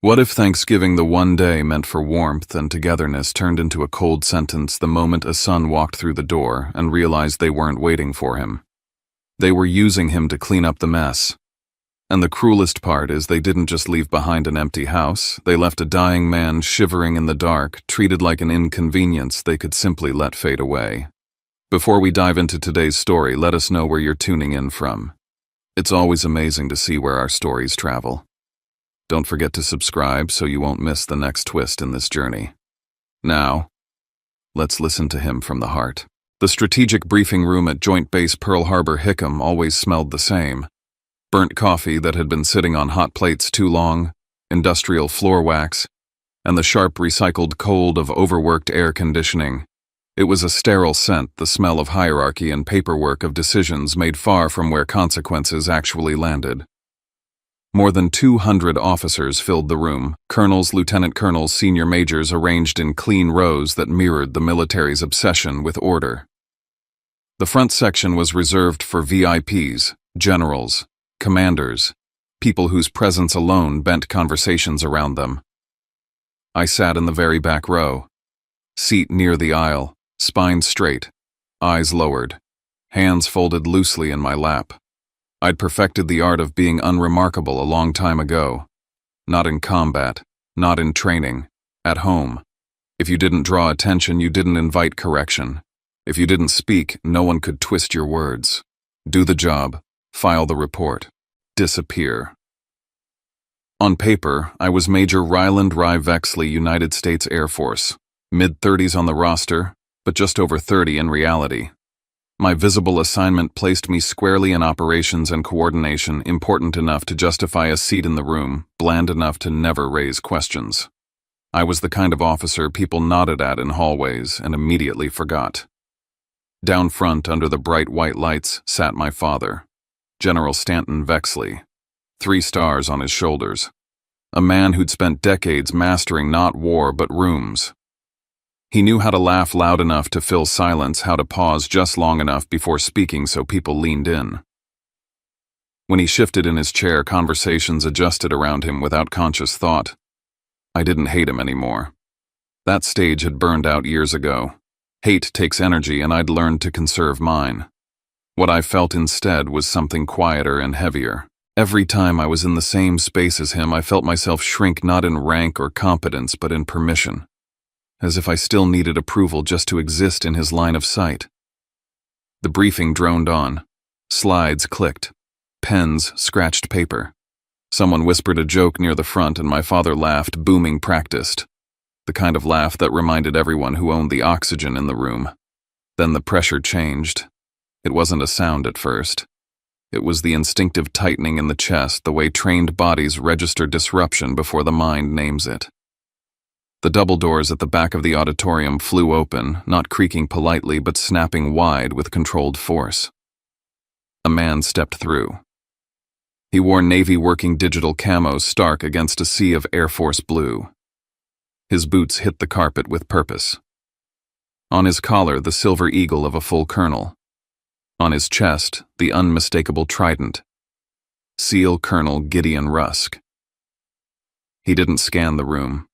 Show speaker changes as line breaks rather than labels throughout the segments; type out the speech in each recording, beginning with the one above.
What if Thanksgiving the one day meant for warmth and togetherness turned into a cold sentence the moment a son walked through the door and realized they weren't waiting for him? They were using him to clean up the mess. And the cruelest part is they didn't just leave behind an empty house, they left a dying man shivering in the dark, treated like an inconvenience they could simply let fade away. Before we dive into today's story, let us know where you're tuning in from. It's always amazing to see where our stories travel. Don't forget to subscribe so you won't miss the next twist in this journey. Now, let's listen to him from the heart. The strategic briefing room at Joint Base Pearl Harbor Hickam always smelled the same. Burnt coffee that had been sitting on hot plates too long, industrial floor wax, and the sharp recycled cold of overworked air conditioning. It was a sterile scent, the smell of hierarchy and paperwork of decisions made far from where consequences actually landed. More than 200 officers filled the room, colonels, lieutenant colonels, senior majors arranged in clean rows that mirrored the military's obsession with order. The front section was reserved for VIPs, generals, commanders, people whose presence alone bent conversations around them. I sat in the very back row, seat near the aisle, spine straight, eyes lowered, hands folded loosely in my lap. I'd perfected the art of being unremarkable a long time ago. Not in combat, not in training, at home. If you didn't draw attention, you didn't invite correction. If you didn't speak, no one could twist your words. Do the job, file the report, disappear. On paper, I was Major Ryland Rye Vexley, United States Air Force, mid-30s on the roster, but just over 30 in reality. My visible assignment placed me squarely in operations and coordination, important enough to justify a seat in the room, bland enough to never raise questions. I was the kind of officer people nodded at in hallways and immediately forgot. Down front, under the bright white lights, sat my father, General Stanton Vexley, 3 stars on his shoulders. A man who'd spent decades mastering not war but rooms. He knew how to laugh loud enough to fill silence, how to pause just long enough before speaking so people leaned in. When he shifted in his chair, conversations adjusted around him without conscious thought. I didn't hate him anymore. That stage had burned out years ago. Hate takes energy, and I'd learned to conserve mine. What I felt instead was something quieter and heavier. Every time I was in the same space as him, I felt myself shrink not in rank or competence, but in permission. As if I still needed approval just to exist in his line of sight. The briefing droned on. Slides clicked. Pens scratched paper. Someone whispered a joke near the front and my father laughed, booming practiced. The kind of laugh that reminded everyone who owned the oxygen in the room. Then the pressure changed. It wasn't a sound at first. It was the instinctive tightening in the chest, the way trained bodies register disruption before the mind names it. The double doors at the back of the auditorium flew open, not creaking politely but snapping wide with controlled force. A man stepped through. He wore Navy working digital camo stark against a sea of Air Force blue. His boots hit the carpet with purpose. On his collar, the silver eagle of a full colonel. On his chest, the unmistakable trident. SEAL Colonel Gideon Rusk. He didn't scan the room.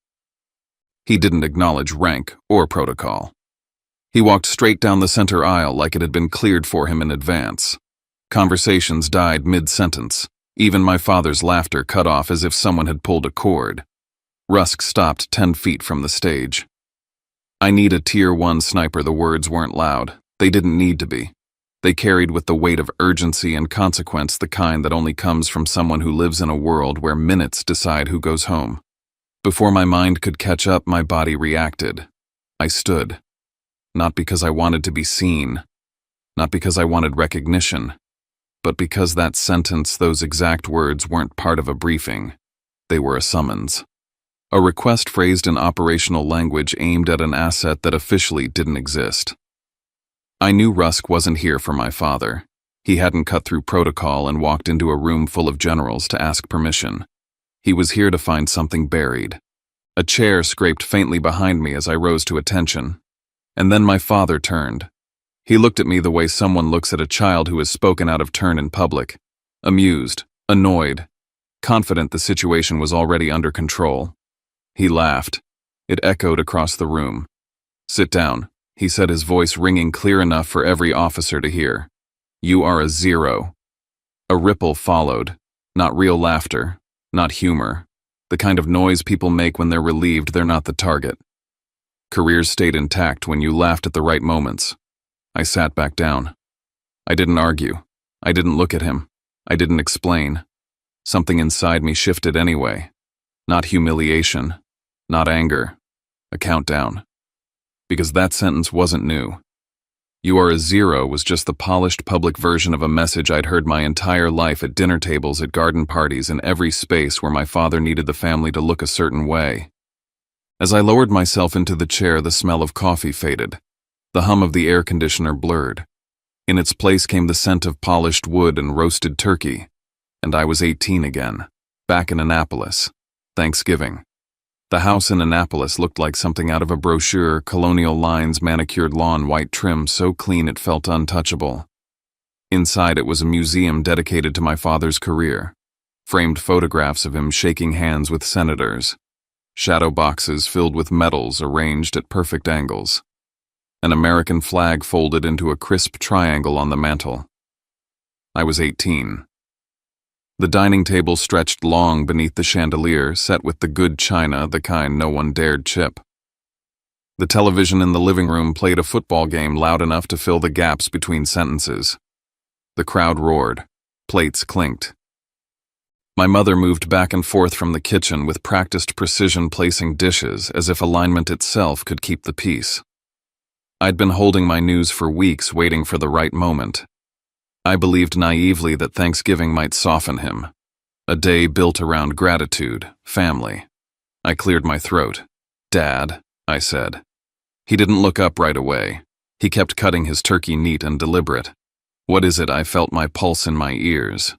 He didn't acknowledge rank or protocol. He walked straight down the center aisle like it had been cleared for him in advance. Conversations died mid-sentence. Even my father's laughter cut off as if someone had pulled a cord. Rusk stopped 10 feet from the stage. I need a Tier 1 sniper. The words weren't loud. They didn't need to be. They carried with the weight of urgency and consequence, the kind that only comes from someone who lives in a world where minutes decide who goes home. Before my mind could catch up, my body reacted. I stood. Not because I wanted to be seen. Not because I wanted recognition. But because that sentence, those exact words, weren't part of a briefing. They were a summons. A request phrased in operational language aimed at an asset that officially didn't exist. I knew Rusk wasn't here for my father. He hadn't cut through protocol and walked into a room full of generals to ask permission. He was here to find something buried. A chair scraped faintly behind me as I rose to attention. And then my father turned. He looked at me the way someone looks at a child who has spoken out of turn in public. Amused, annoyed, confident the situation was already under control. He laughed. It echoed across the room. "Sit down," he said, his voice ringing clear enough for every officer to hear. "You are a zero." A ripple followed. Not real laughter, not humor. The kind of noise people make when they're relieved they're not the target. Careers stayed intact when you laughed at the right moments. I sat back down. I didn't argue. I didn't look at him. I didn't explain. Something inside me shifted anyway. Not humiliation. Not anger. A countdown. Because that sentence wasn't new. "You are a zero" was just the polished public version of a message I'd heard my entire life at dinner tables, at garden parties, in every space where my father needed the family to look a certain way. As I lowered myself into the chair, the smell of coffee faded. The hum of the air conditioner blurred. In its place came the scent of polished wood and roasted turkey. And I was 18 again, back in Annapolis. Thanksgiving. The house in Annapolis looked like something out of a brochure, colonial lines, manicured lawn, white trim so clean it felt untouchable. Inside it was a museum dedicated to my father's career. Framed photographs of him shaking hands with senators. Shadow boxes filled with medals arranged at perfect angles. An American flag folded into a crisp triangle on the mantel. I was 18. The dining table stretched long beneath the chandelier, set with the good china, the kind no one dared chip. The television in the living room played a football game loud enough to fill the gaps between sentences. The crowd roared. Plates clinked. My mother moved back and forth from the kitchen with practiced precision, placing dishes as if alignment itself could keep the peace. I'd been holding my news for weeks, waiting for the right moment. I believed naively that Thanksgiving might soften him. A day built around gratitude, family. I cleared my throat. "Dad," I said. He didn't look up right away. He kept cutting his turkey neat and deliberate. "What is it?" I felt my pulse in my ears.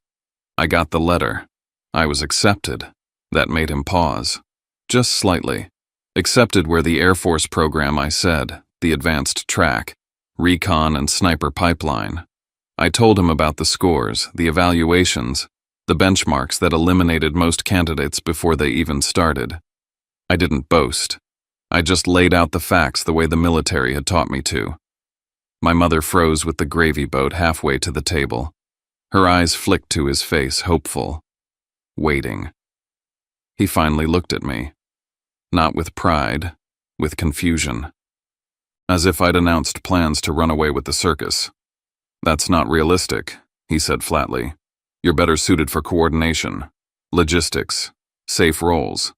"I got the letter. I was accepted." That made him pause. Just slightly. "Accepted where the Air Force program," I said. "The advanced track. Recon and sniper pipeline." I told him about the scores, the evaluations, the benchmarks that eliminated most candidates before they even started. I didn't boast. I just laid out the facts the way the military had taught me to. My mother froze with the gravy boat halfway to the table. Her eyes flicked to his face, hopeful. Waiting. He finally looked at me. Not with pride, with confusion. As if I'd announced plans to run away with the circus. "That's not realistic," he said flatly. "You're better suited for coordination, logistics, safe roles."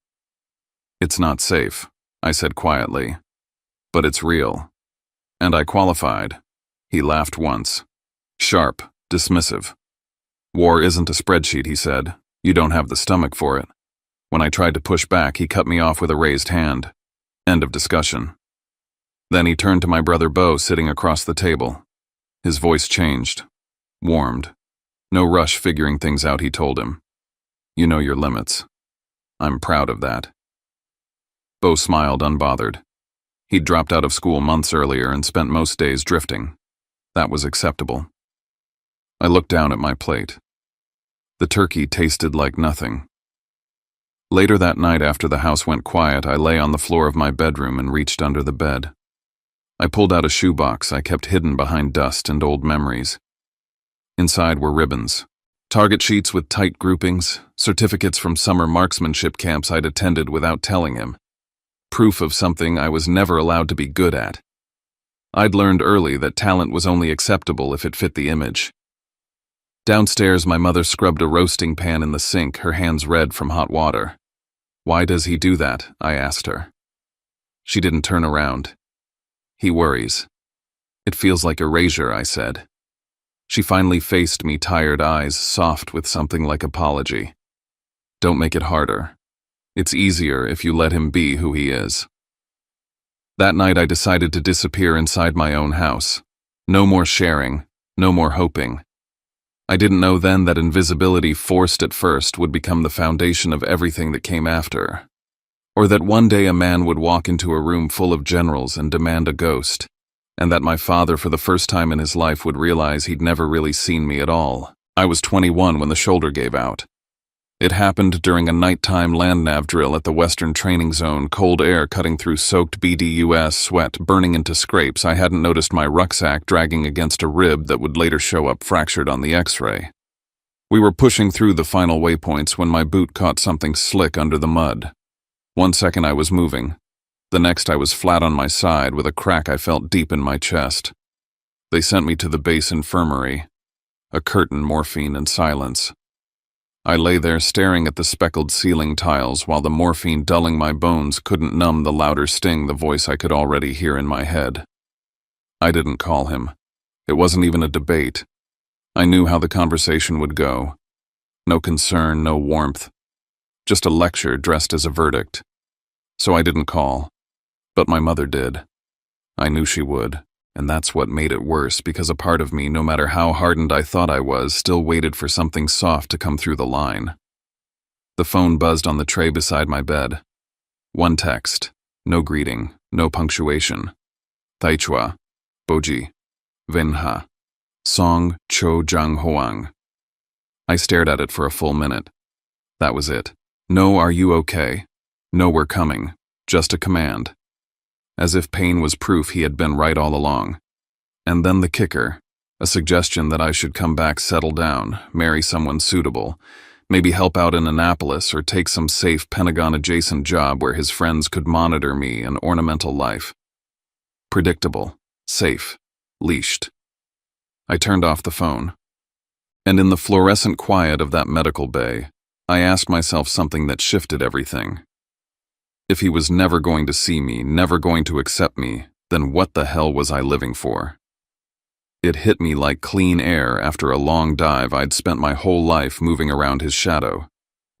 "It's not safe," I said quietly. "But it's real. And I qualified." He laughed once. Sharp, dismissive. "War isn't a spreadsheet," he said. "You don't have the stomach for it." When I tried to push back, he cut me off with a raised hand. End of discussion. Then he turned to my brother Bo sitting across the table. His voice changed, warmed. "No rush figuring things out," he told him. "You know your limits. I'm proud of that." Bo smiled, unbothered. He'd dropped out of school months earlier and spent most days drifting. That was acceptable. I looked down at my plate. The turkey tasted like nothing. Later that night, after the house went quiet, I lay on the floor of my bedroom and reached under the bed. I pulled out a shoebox I kept hidden behind dust and old memories. Inside were ribbons, target sheets with tight groupings, certificates from summer marksmanship camps I'd attended without telling him. Proof of something I was never allowed to be good at. I'd learned early that talent was only acceptable if it fit the image. Downstairs, my mother scrubbed a roasting pan in the sink, her hands red from hot water. "Why does he do that?" I asked her. She didn't turn around. "He worries." "It feels like erasure," I said. She finally faced me, tired eyes soft with something like apology. "Don't make it harder. It's easier if you let him be who he is." That night I decided to disappear inside my own house. No more sharing, no more hoping. I didn't know then that invisibility, forced at first, would become the foundation of everything that came after. Or that one day a man would walk into a room full of generals and demand a ghost, and that my father, for the first time in his life, would realize he'd never really seen me at all. I was 21 when the shoulder gave out. It happened during a nighttime land nav drill at the Western Training Zone, cold air cutting through soaked BDUS, sweat burning into scrapes. I hadn't noticed my rucksack dragging against a rib that would later show up fractured on the X-ray. We were pushing through the final waypoints when my boot caught something slick under the mud. 1 second I was moving. The next I was flat on my side with a crack I felt deep in my chest. They sent me to the base infirmary. A curtain, morphine, and silence. I lay there staring at the speckled ceiling tiles while the morphine dulling my bones couldn't numb the louder sting the voice I could already hear in my head. I didn't call him. It wasn't even a debate. I knew how the conversation would go. No concern, no warmth. Just a lecture dressed as a verdict. So I didn't call. But my mother did. I knew she would. And that's what made it worse, because a part of me, no matter how hardened I thought I was, still waited for something soft to come through the line. The phone buzzed on the tray beside my bed. One text. No greeting. No punctuation. Taichua. Boji. Venha. Song Cho Jang Hoang. I stared at it for a full minute. That was it. No, are you okay? No, we're coming. Just a command. As if pain was proof he had been right all along. And then the kicker, a suggestion that I should come back, settle down, marry someone suitable, maybe help out in Annapolis or take some safe Pentagon-adjacent job where his friends could monitor me, an ornamental life. Predictable, safe, leashed. I turned off the phone. And in the fluorescent quiet of that medical bay, I asked myself something that shifted everything. If he was never going to see me, never going to accept me, then what the hell was I living for? It hit me like clean air after a long dive I'd spent my whole life moving around his shadow,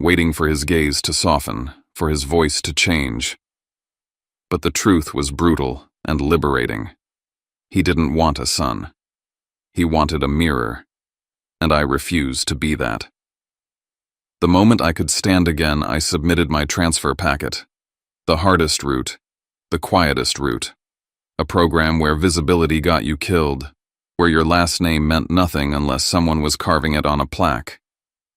waiting for his gaze to soften, for his voice to change. But the truth was brutal and liberating. He didn't want a son. He wanted a mirror, and I refused to be that. The moment I could stand again, I submitted my transfer packet. The hardest route, the quietest route. A program where visibility got you killed, where your last name meant nothing unless someone was carving it on a plaque.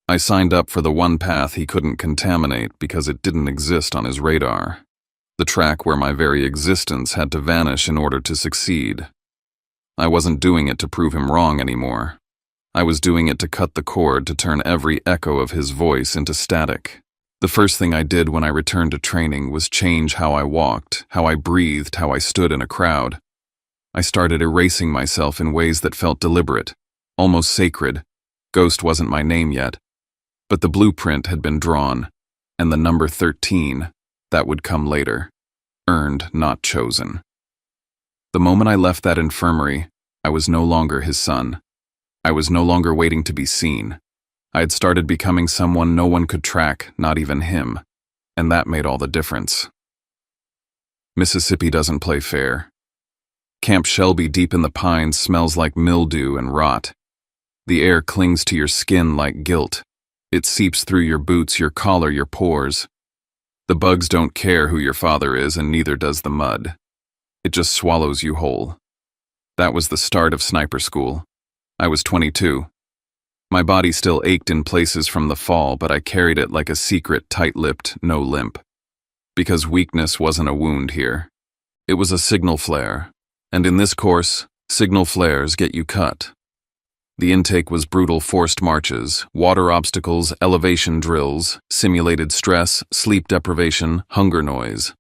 I signed up for the one path he couldn't contaminate because it didn't exist on his radar. The track where my very existence had to vanish in order to succeed. I wasn't doing it to prove him wrong anymore. I was doing it to cut the cord, to turn every echo of his voice into static. The first thing I did when I returned to training was change how I walked, how I breathed, how I stood in a crowd. I started erasing myself in ways that felt deliberate, almost sacred. Ghost wasn't my name yet. But the blueprint had been drawn, and the number 13, that would come later. Earned, not chosen. The moment I left that infirmary, I was no longer his son. I was no longer waiting to be seen. I had started becoming someone no one could track, not even him, and that made all the difference. Mississippi doesn't play fair. Camp Shelby deep in the pines smells like mildew and rot. The air clings to your skin like guilt. It seeps through your boots, your collar, your pores. The bugs don't care who your father is, and neither does the mud. It just swallows you whole. That was the start of sniper school. I was 22. My body still ached in places from the fall, but I carried it like a secret, tight-lipped, no limp. Because weakness wasn't a wound here. It was a signal flare, and in this course, signal flares get you cut. The intake was brutal forced marches, water obstacles, elevation drills, simulated stress, sleep deprivation, hunger noise.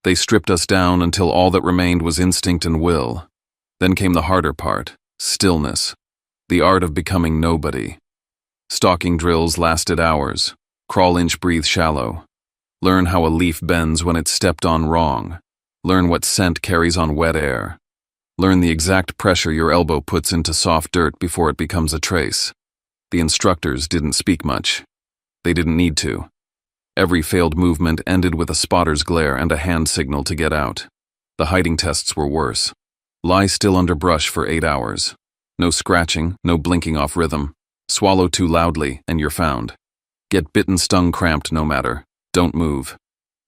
They stripped us down until all that remained was instinct and will. Then came the harder part, stillness. The art of becoming nobody. Stalking drills lasted hours. Crawl inch, breathe shallow. Learn how a leaf bends when it's stepped on wrong. Learn what scent carries on wet air. Learn the exact pressure your elbow puts into soft dirt before it becomes a trace. The instructors didn't speak much. They didn't need to. Every failed movement ended with a spotter's glare and a hand signal to get out. The hiding tests were worse. Lie still under brush for 8 hours. No scratching, no blinking off rhythm. Swallow too loudly, and you're found. Get bitten, stung, cramped, no matter. Don't move.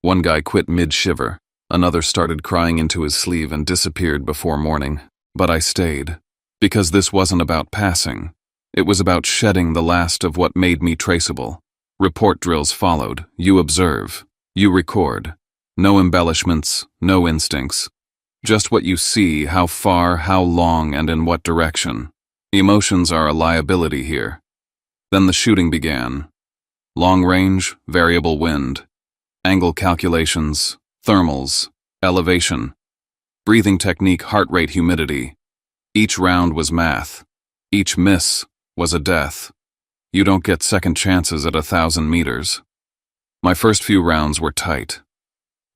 One guy quit mid-shiver. Another started crying into his sleeve and disappeared before morning. But I stayed. Because this wasn't about passing. It was about shedding the last of what made me traceable. Report drills followed. You observe. You record. No embellishments, no instincts. Just what you see, how far, how long, and in what direction. Emotions are a liability here. Then the shooting began. Long range, variable wind. Angle calculations, thermals, elevation. Breathing technique, heart rate, humidity. Each round was math. Each miss was a death. You don't get second chances at 1,000 meters. My first few rounds were tight.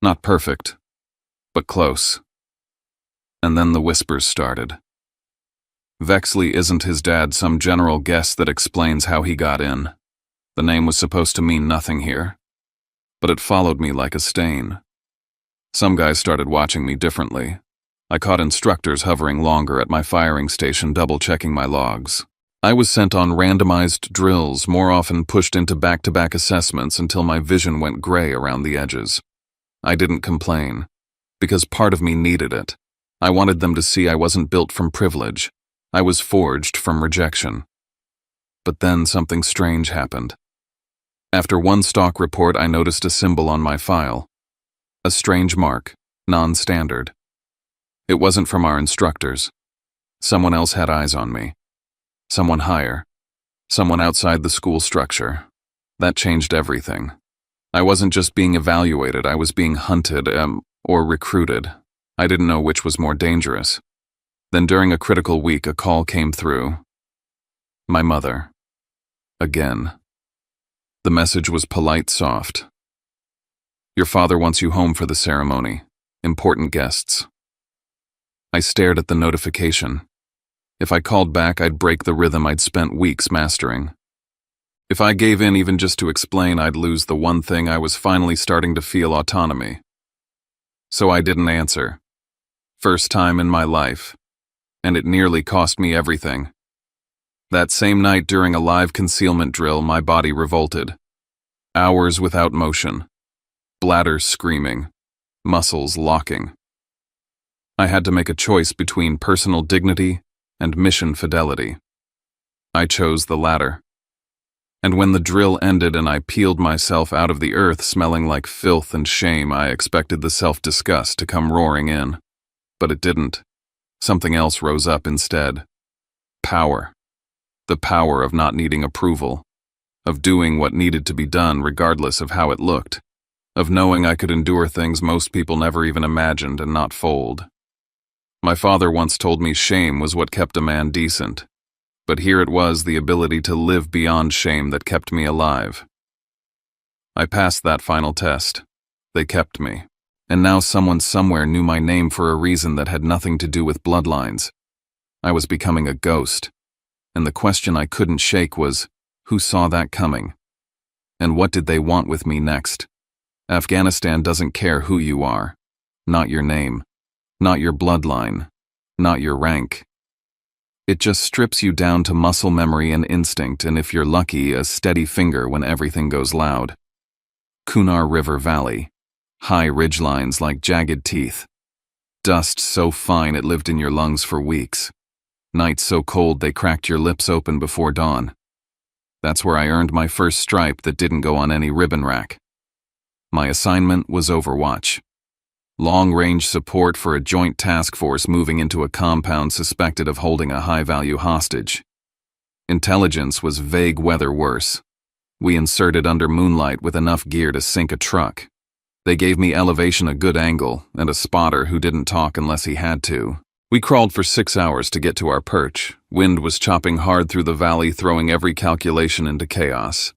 Not perfect, but close. And then the whispers started. Vexley isn't his dad, some general guess that explains how he got in. The name was supposed to mean nothing here. But it followed me like a stain. Some guys started watching me differently. I caught instructors hovering longer at my firing station, double-checking my logs. I was sent on randomized drills, more often pushed into back-to-back assessments until my vision went gray around the edges. I didn't complain, because part of me needed it. I wanted them to see I wasn't built from privilege. I was forged from rejection. But then something strange happened. After one stock report, I noticed a symbol on my file. A strange mark, non-standard. It wasn't from our instructors. Someone else had eyes on me. Someone higher. Someone outside the school structure. That changed everything. I wasn't just being evaluated, I was being hunted, or recruited. I didn't know which was more dangerous. Then during a critical week, a call came through. My mother. Again. The message was polite, soft. Your father wants you home for the ceremony. Important guests. I stared at the notification. If I called back, I'd break the rhythm I'd spent weeks mastering. If I gave in even just to explain, I'd lose the one thing I was finally starting to feel: autonomy. So I didn't answer. First time in my life. And it nearly cost me everything. That same night during a live concealment drill, my body revolted. Hours without motion. Bladder screaming. Muscles locking. I had to make a choice between personal dignity and mission fidelity. I chose the latter. And when the drill ended and I peeled myself out of the earth smelling like filth and shame, I expected the self-disgust to come roaring in. But it didn't. Something else rose up instead. Power. The power of not needing approval. Of doing what needed to be done regardless of how it looked. Of knowing I could endure things most people never even imagined and not fold. My father once told me shame was what kept a man decent. But here it was, the ability to live beyond shame, that kept me alive. I passed that final test. They kept me. And now someone somewhere knew my name for a reason that had nothing to do with bloodlines. I was becoming a ghost. And the question I couldn't shake was, who saw that coming? And what did they want with me next? Afghanistan doesn't care who you are. Not your name. Not your bloodline. Not your rank. It just strips you down to muscle memory and instinct, and if you're lucky, a steady finger when everything goes loud. Kunar River Valley. High ridgelines like jagged teeth. Dust so fine it lived in your lungs for weeks. Nights so cold they cracked your lips open before dawn. That's where I earned my first stripe that didn't go on any ribbon rack. My assignment was Overwatch. Long-range support for a joint task force moving into a compound suspected of holding a high-value hostage. Intelligence was vague weather worse. We inserted under moonlight with enough gear to sink a truck. They gave me elevation, a good angle, and a spotter who didn't talk unless he had to. We crawled for 6 hours to get to our perch. Wind was chopping hard through the valley, throwing every calculation into chaos.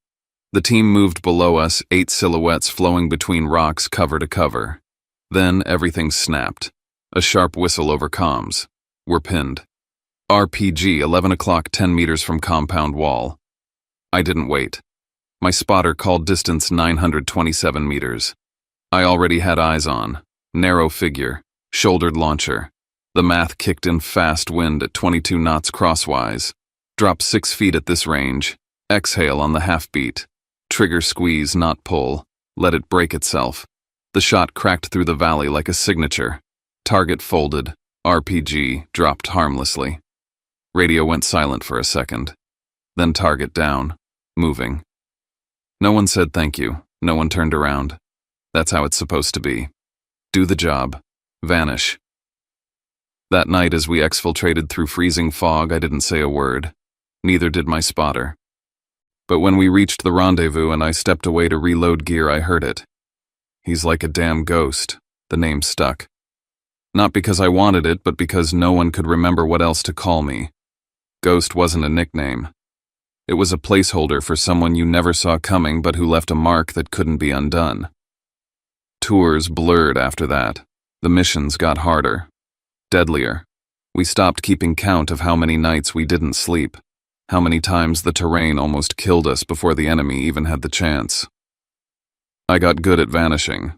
The team moved below us, 8 silhouettes flowing between rocks, cover to cover. Then everything snapped. A sharp whistle over comms. We're pinned. RPG, 11 o'clock, 10 meters from compound wall. I didn't wait. My spotter called distance 927 meters. I already had eyes on. Narrow figure. Shouldered launcher. The math kicked in: fast wind at 22 knots crosswise. Drop 6 feet at this range. Exhale on the half beat. Trigger squeeze, not pull. Let it break itself. The shot cracked through the valley like a signature. Target folded. RPG dropped harmlessly. Radio went silent for a second. Then target down. Moving. No one said thank you. No one turned around. That's how it's supposed to be. Do the job. Vanish. That night as we exfiltrated through freezing fog, I didn't say a word. Neither did my spotter. But when we reached the rendezvous and I stepped away to reload gear, I heard it. He's like a damn ghost. The name stuck. Not because I wanted it, but because no one could remember what else to call me. Ghost wasn't a nickname. It was a placeholder for someone you never saw coming but who left a mark that couldn't be undone. Tours blurred after that. The missions got harder. Deadlier. We stopped keeping count of how many nights we didn't sleep. How many times the terrain almost killed us before the enemy even had the chance. I got good at vanishing.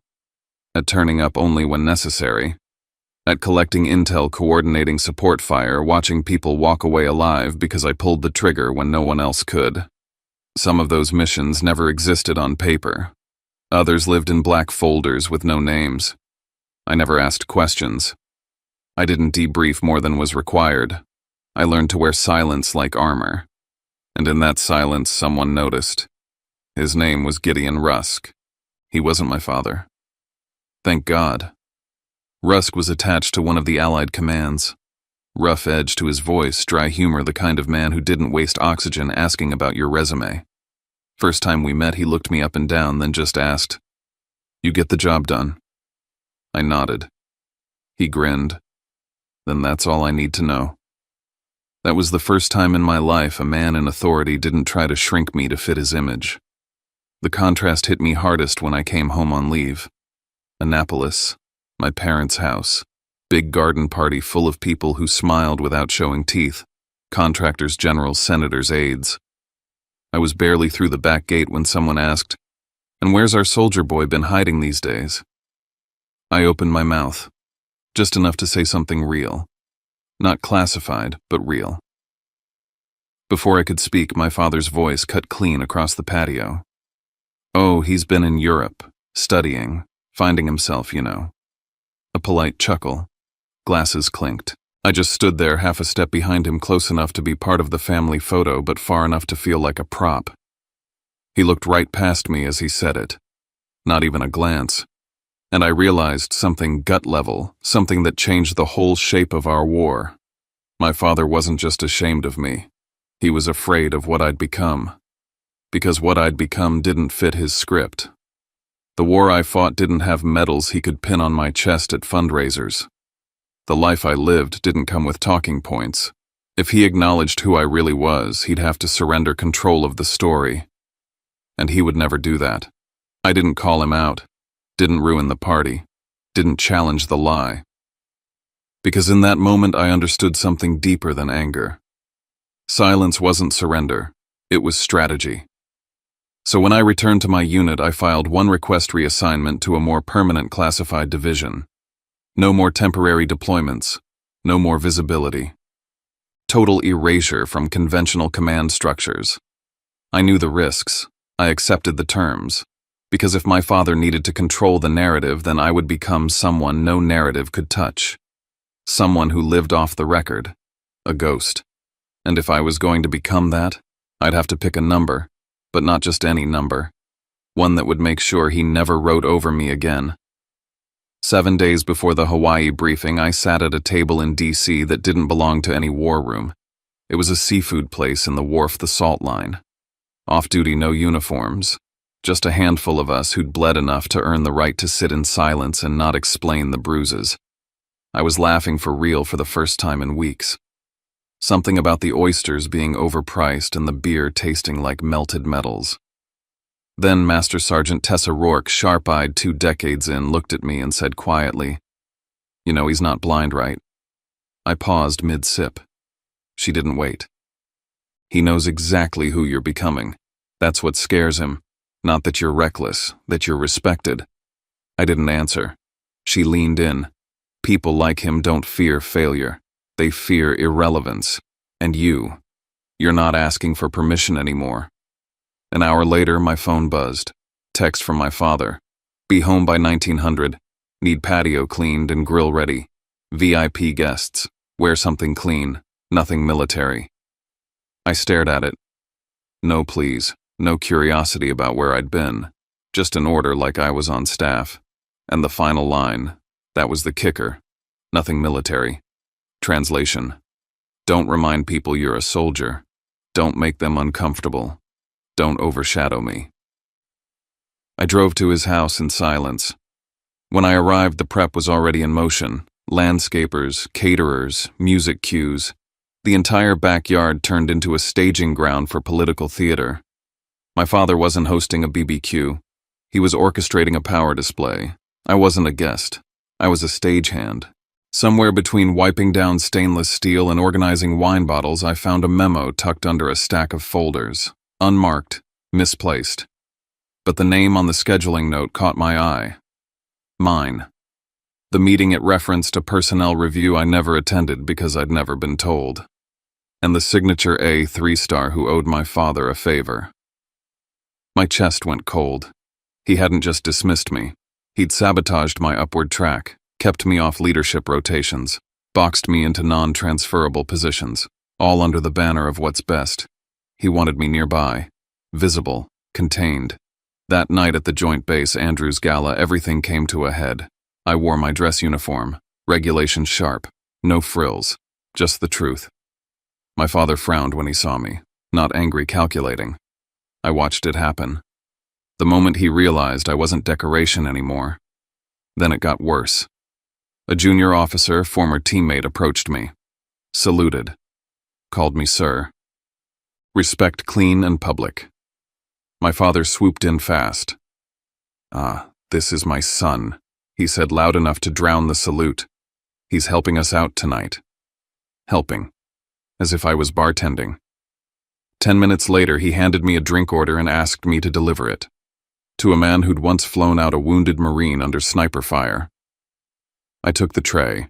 At turning up only when necessary. At collecting intel, coordinating support fire, watching people walk away alive because I pulled the trigger when no one else could. Some of those missions never existed on paper. Others lived in black folders with no names. I never asked questions. I didn't debrief more than was required. I learned to wear silence like armor. And in that silence, someone noticed. His name was Gideon Rusk. He wasn't my father. Thank God. Rusk was attached to one of the Allied commands. Rough edge to his voice, dry humor, the kind of man who didn't waste oxygen asking about your resume. First time we met, he looked me up and down, then just asked, "You get the job done?" I nodded. He grinned. Then that's all I need to know. That was the first time in my life a man in authority didn't try to shrink me to fit his image. The contrast hit me hardest when I came home on leave. Annapolis, my parents' house, big garden party full of people who smiled without showing teeth, contractors, generals, senators, aides. I was barely through the back gate when someone asked, "And where's our soldier boy been hiding these days?" I opened my mouth, just enough to say something real. Not classified, but real. Before I could speak, my father's voice cut clean across the patio. "Oh, he's been in Europe, studying, finding himself, you know." A polite chuckle. Glasses clinked. I just stood there half a step behind him, close enough to be part of the family photo, but far enough to feel like a prop. He looked right past me as he said it. Not even a glance. And I realized something gut level, something that changed the whole shape of our war. My father wasn't just ashamed of me. He was afraid of what I'd become. Because what I'd become didn't fit his script. The war I fought didn't have medals he could pin on my chest at fundraisers. The life I lived didn't come with talking points. If he acknowledged who I really was, he'd have to surrender control of the story. And he would never do that. I didn't call him out. Didn't ruin the party. Didn't challenge the lie. Because in that moment I understood something deeper than anger. Silence wasn't surrender. It was strategy. So when I returned to my unit, I filed one request reassignment to a more permanent classified division. No more temporary deployments. No more visibility. Total erasure from conventional command structures. I knew the risks. I accepted the terms. Because if my father needed to control the narrative, then I would become someone no narrative could touch. Someone who lived off the record. A ghost. And if I was going to become that, I'd have to pick a number, but not just any number. One that would make sure he never wrote over me again. 7 days before the Hawaii briefing, I sat at a table in D.C. that didn't belong to any war room. It was a seafood place in the wharf, the Salt Line. Off-duty, no uniforms. Just a handful of us who'd bled enough to earn the right to sit in silence and not explain the bruises. I was laughing for real for the first time in weeks. Something about the oysters being overpriced and the beer tasting like melted metals. Then Master Sergeant Tessa Rourke, sharp-eyed 2 decades in, looked at me and said quietly, "You know he's not blind, right?" I paused mid-sip. She didn't wait. "He knows exactly who you're becoming. That's what scares him. Not that you're reckless, that you're respected." I didn't answer. She leaned in. People like him don't fear failure. They fear irrelevance. And you're not asking for permission anymore. An hour later, my phone buzzed. Text from my father. "Be home by 1900. Need patio cleaned and grill ready. VIP guests. Wear something clean. Nothing military." I stared at it. "No, please. No curiosity about where I'd been. Just an order like I was on staff. And the final line, that was the kicker. Nothing military. Translation: don't remind people you're a soldier. Don't make them uncomfortable. Don't overshadow me. I drove to his house in silence. When I arrived, the prep was already in motion. Landscapers, caterers, music cues. The entire backyard turned into a staging ground for political theater. My father wasn't hosting a BBQ. He was orchestrating a power display. I wasn't a guest. I was a stagehand. Somewhere between wiping down stainless steel and organizing wine bottles, I found a memo tucked under a stack of folders. Unmarked, misplaced. But the name on the scheduling note caught my eye. Mine. The meeting it referenced a personnel review I never attended because I'd never been told. And the signature A 3-star who owed my father a favor. My chest went cold. He hadn't just dismissed me. He'd sabotaged my upward track, kept me off leadership rotations, boxed me into non-transferable positions, all under the banner of what's best. He wanted me nearby, visible, contained. That night at the Joint Base Andrews Gala, everything came to a head. I wore my dress uniform, regulations sharp, no frills, just the truth. My father frowned when he saw me, not angry, calculating. I watched it happen. The moment he realized I wasn't decoration anymore. Then it got worse. A junior officer, former teammate, approached me, saluted, called me sir. Respect clean and public. My father swooped in fast. "Ah, this is my son," he said loud enough to drown the salute. "He's helping us out tonight." Helping. As if I was bartending. 10 minutes later, he handed me a drink order and asked me to deliver it. To a man who'd once flown out a wounded Marine under sniper fire. I took the tray,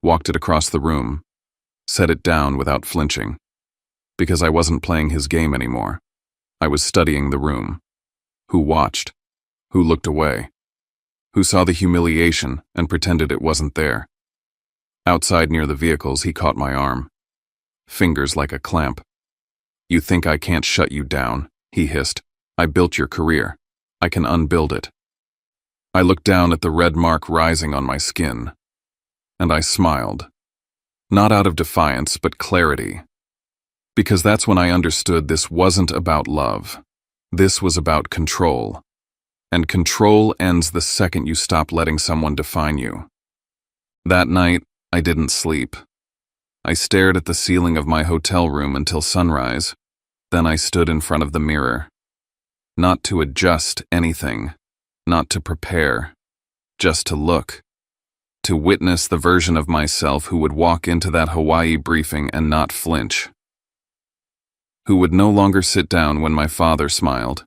walked it across the room, set it down without flinching. Because I wasn't playing his game anymore. I was studying the room. Who watched? Who looked away? Who saw the humiliation and pretended it wasn't there? Outside near the vehicles, he caught my arm. Fingers like a clamp. "You think I can't shut you down?" he hissed. "I built your career. I can unbuild it." I looked down at the red mark rising on my skin. And I smiled. Not out of defiance, but clarity. Because that's when I understood this wasn't about love. This was about control. And control ends the second you stop letting someone define you. That night, I didn't sleep. I stared at the ceiling of my hotel room until sunrise. Then I stood in front of the mirror. Not to adjust anything. Not to prepare. Just to look. To witness the version of myself who would walk into that Hawaii briefing and not flinch. Who would no longer sit down when my father smiled.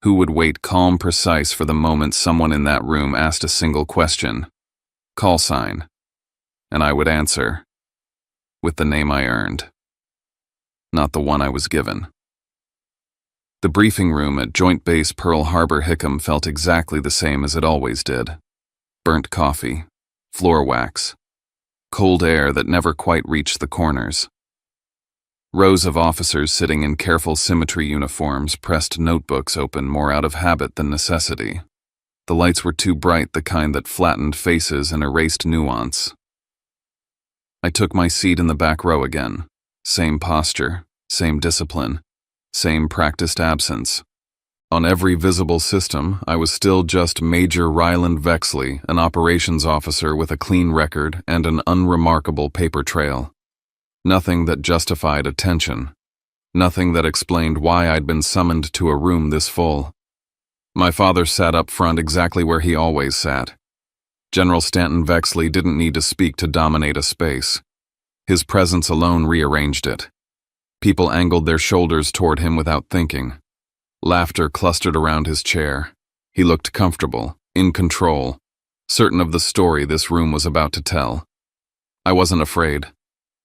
Who would wait calm, precise for the moment someone in that room asked a single question. Call sign. And I would answer. With the name I earned. Not the one I was given. The briefing room at Joint Base Pearl Harbor Hickam felt exactly the same as it always did. Burnt coffee, floor wax, cold air that never quite reached the corners. Rows of officers sitting in careful symmetry uniforms pressed notebooks open more out of habit than necessity. The lights were too bright, the kind that flattened faces and erased nuance. I took my seat in the back row again. Same posture, same discipline, same practiced absence. On every visible system, I was still just Major Ryland Vexley, an operations officer with a clean record and an unremarkable paper trail. Nothing that justified attention. Nothing that explained why I'd been summoned to a room this full. My father sat up front exactly where he always sat. General Stanton Vexley didn't need to speak to dominate a space. His presence alone rearranged it. People angled their shoulders toward him without thinking. Laughter clustered around his chair. He looked comfortable, in control, certain of the story this room was about to tell. I wasn't afraid.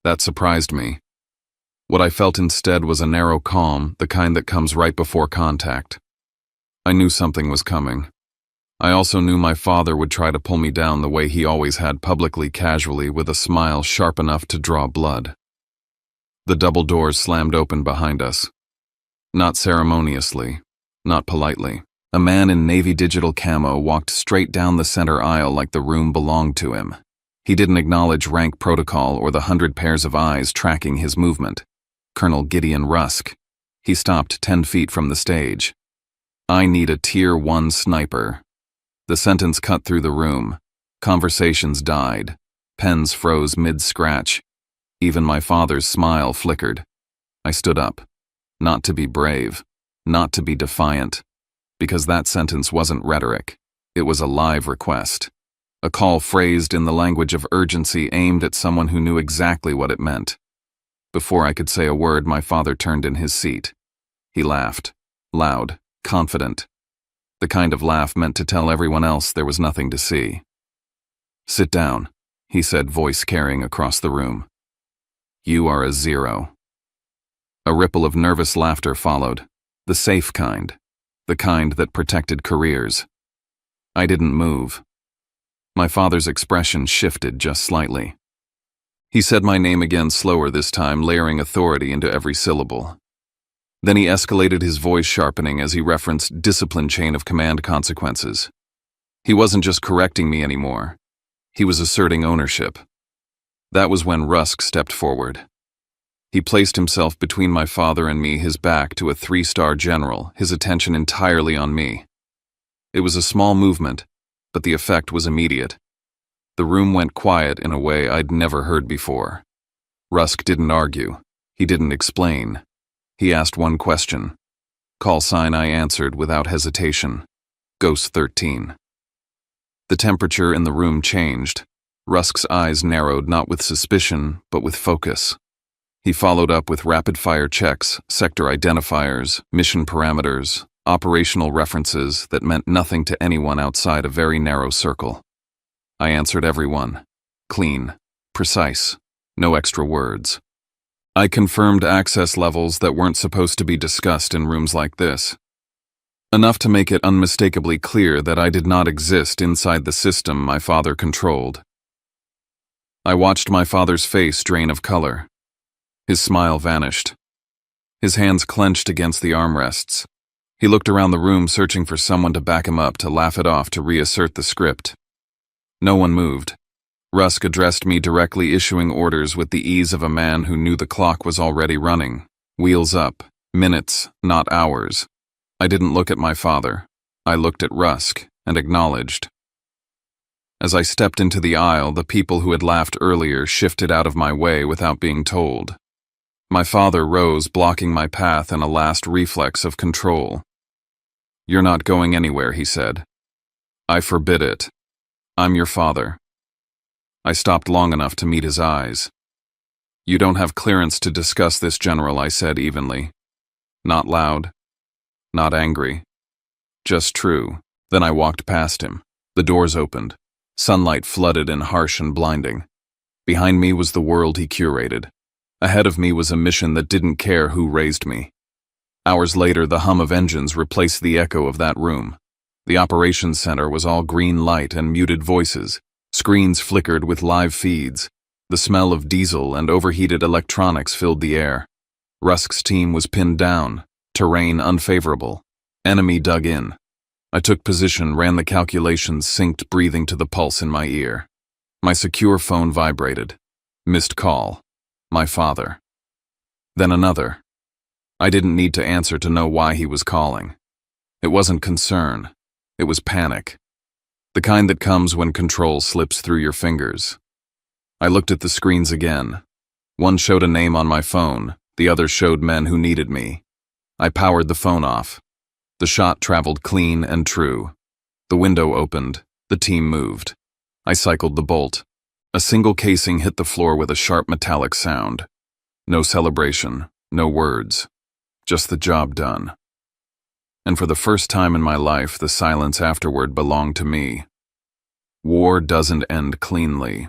That surprised me. What I felt instead was a narrow calm, the kind that comes right before contact. I knew something was coming. I also knew my father would try to pull me down the way he always had, publicly, casually, with a smile sharp enough to draw blood. The double doors slammed open behind us. Not ceremoniously, not politely. A man in navy digital camo walked straight down the center aisle like the room belonged to him. He didn't acknowledge rank protocol or the 100 pairs of eyes tracking his movement. Colonel Gideon Rusk. He stopped 10 feet from the stage. "I need a Tier 1 sniper." The sentence cut through the room. Conversations died. Pens froze mid-scratch. Even my father's smile flickered. I stood up. Not to be brave, not to be defiant, because that sentence wasn't rhetoric. It was a live request. A call phrased in the language of urgency aimed at someone who knew exactly what it meant. Before I could say a word, my father turned in his seat. He laughed, loud, confident. The kind of laugh meant to tell everyone else there was nothing to see. "Sit down," he said, voice carrying across the room. "You are a 0. A ripple of nervous laughter followed, the safe kind, the kind that protected careers. I didn't move. My father's expression shifted just slightly. He said my name again, slower this time, layering authority into every syllable. Then he escalated, his voice sharpening as he referenced discipline chain of command consequences. He wasn't just correcting me anymore. He was asserting ownership. That was when Rusk stepped forward. He placed himself between my father and me, his back to a 3-star general, his attention entirely on me. It was a small movement, but the effect was immediate. The room went quiet in a way I'd never heard before. Rusk didn't argue. He didn't explain. He asked one question. Call sign I answered without hesitation. Ghost 13. The temperature in the room changed. Rusk's eyes narrowed not with suspicion, but with focus. He followed up with rapid-fire checks, sector identifiers, mission parameters, operational references that meant nothing to anyone outside a very narrow circle. I answered every one. Clean, precise, no extra words. I confirmed access levels that weren't supposed to be discussed in rooms like this. Enough to make it unmistakably clear that I did not exist inside the system my father controlled. I watched my father's face drain of color. His smile vanished. His hands clenched against the armrests. He looked around the room, searching for someone to back him up, to laugh it off, to reassert the script. No one moved. Rusk addressed me directly, issuing orders with the ease of a man who knew the clock was already running. Wheels up. Minutes, not hours. I didn't look at my father. I looked at Rusk and acknowledged. As I stepped into the aisle, the people who had laughed earlier shifted out of my way without being told. My father rose, blocking my path in a last reflex of control. "You're not going anywhere," he said. "I forbid it. I'm your father." I stopped long enough to meet his eyes. "You don't have clearance to discuss this, General," I said evenly. Not loud, not angry, just true. Then I walked past him. The doors opened. Sunlight flooded in, harsh and blinding. Behind me was the world he curated. Ahead of me was a mission that didn't care who raised me. Hours later, the hum of engines replaced the echo of that room. The operations center was all green light and muted voices. Screens flickered with live feeds. The smell of diesel and overheated electronics filled the air. Rusk's team was pinned down. Terrain unfavorable. Enemy dug in. I took position, ran the calculations, synced breathing to the pulse in my ear. My secure phone vibrated. Missed call. My father. Then another. I didn't need to answer to know why he was calling. It wasn't concern. It was panic. The kind that comes when control slips through your fingers. I looked at the screens again. One showed a name on my phone. The other showed men who needed me. I powered the phone off. The shot traveled clean and true. The window opened. The team moved. I cycled the bolt. A single casing hit the floor with a sharp metallic sound. No celebration, no words. Just the job done. And for the first time in my life, the silence afterward belonged to me. War doesn't end cleanly.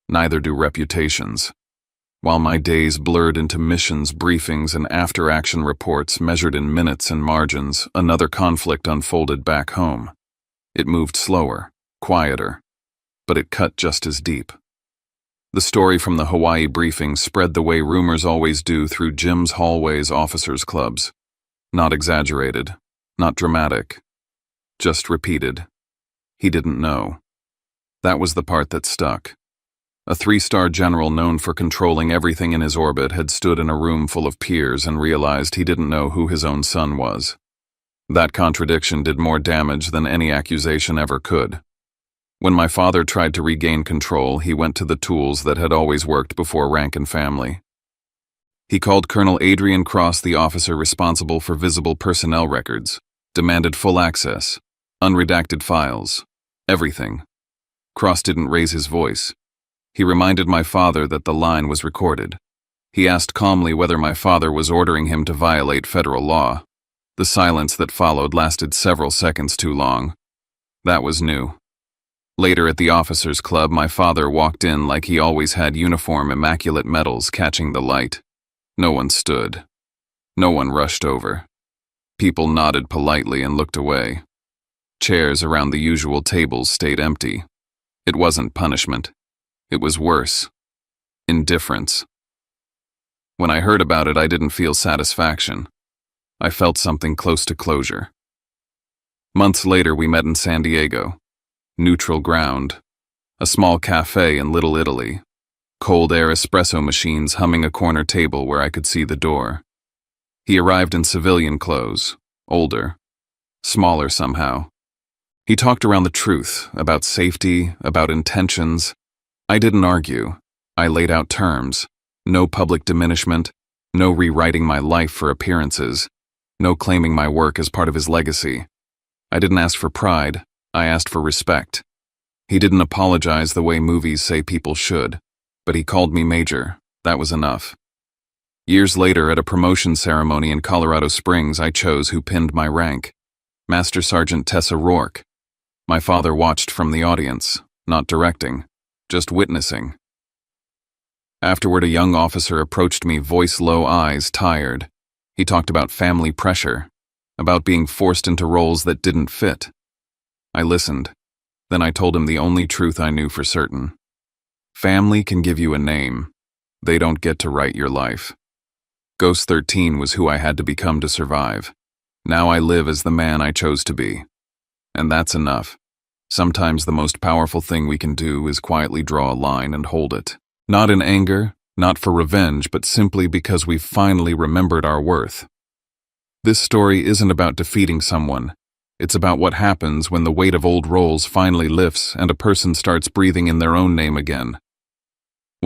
Neither do reputations. While my days blurred into missions, briefings, and after-action reports measured in minutes and margins, another conflict unfolded back home. It moved slower, quieter, but it cut just as deep. The story from the Hawaii briefing spread the way rumors always do through gyms, hallways, officers' clubs. Not exaggerated, not dramatic, just repeated. He didn't know. That was the part that stuck. A 3-star general known for controlling everything in his orbit had stood in a room full of peers and realized he didn't know who his own son was. That contradiction did more damage than any accusation ever could. When my father tried to regain control, he went to the tools that had always worked before rank and family. He called Colonel Adrian Cross, the officer responsible for visible personnel records, demanded full access, unredacted files, everything. Cross didn't raise his voice. He reminded my father that the line was recorded. He asked calmly whether my father was ordering him to violate federal law. The silence that followed lasted several seconds too long. That was new. Later at the officers' club, my father walked in like he always had, uniform, immaculate medals catching the light. No one stood. No one rushed over. People nodded politely and looked away. Chairs around the usual tables stayed empty. It wasn't punishment. It was worse. Indifference. When I heard about it, I didn't feel satisfaction. I felt something close to closure. Months later, we met in San Diego. Neutral ground. A small cafe in Little Italy. Cold air espresso machines humming a corner table where I could see the door. He arrived in civilian clothes, older, smaller somehow. He talked around the truth, about safety, about intentions. I didn't argue. I laid out terms. No public diminishment, no rewriting my life for appearances, no claiming my work as part of his legacy. I didn't ask for pride. I asked for respect. He didn't apologize the way movies say people should, but he called me Major. That was enough. Years later, at a promotion ceremony in Colorado Springs, I chose who pinned my rank. Master Sergeant Tessa Rourke. My father watched from the audience, not directing, just witnessing. Afterward, a young officer approached me, voice low, eyes tired. He talked about family pressure, about being forced into roles that didn't fit. I listened. Then I told him the only truth I knew for certain. Family can give you a name. They don't get to write your life. Ghost 13 was who I had to become to survive. Now I live as the man I chose to be. And that's enough. Sometimes the most powerful thing we can do is quietly draw a line and hold it. Not in anger, not for revenge, but simply because we've finally remembered our worth. This story isn't about defeating someone. It's about what happens when the weight of old roles finally lifts and a person starts breathing in their own name again.